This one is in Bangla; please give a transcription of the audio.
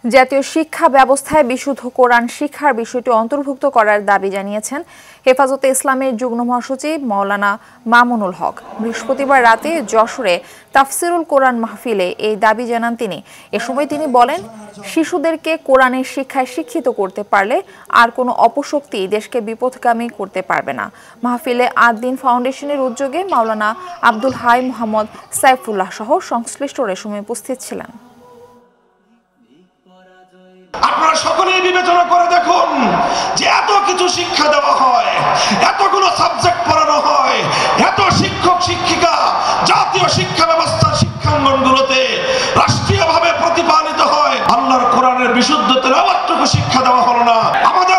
জাতীয় শিক্ষা ব্যবস্থায় বিশুদ্ধ কোরআন শিক্ষার বিষয়টি অন্তর্ভুক্ত করার দাবি জানিয়েছেন হেফাজতে ইসলামের যুগ্ম মহাসচিব মাওলানা মামুনুল হক। বৃহস্পতিবার রাতে যশোরে তাফসিরুল কোরআন মাহফিলে এই দাবি জানান তিনি। এ সময় তিনি বলেন, শিশুদেরকে কোরআনের শিক্ষায় শিক্ষিত করতে পারলে আর কোনো অপশক্তি দেশকে বিপথগামী করতে পারবে না। মাহফিলে আদ-দ্বীন ফাউন্ডেশনের উদ্যোগে মাওলানা আব্দুল হাই মোহাম্মদ সাইফুল্লাহ সহ সংশ্লিষ্টরা এ সময় উপস্থিত ছিলেন। আপনারা সকলেই বিবেচনা করে দেখুন যে এত কিছু শিক্ষা দেওয়া হয়, এতগুলো সাবজেক্ট পড়ানো হয়, এত শিক্ষক শিক্ষিকা জাতীয় শিক্ষা ব্যবস্থার শিক্ষাঙ্গনগুলোতে রাষ্ট্রীয়ভাবে প্রতিপালিত হয়, আল্লাহর কোরআনের বিশুদ্ধ তেলাওয়াতটুকু শিক্ষা দেওয়া হলো না। আমাদের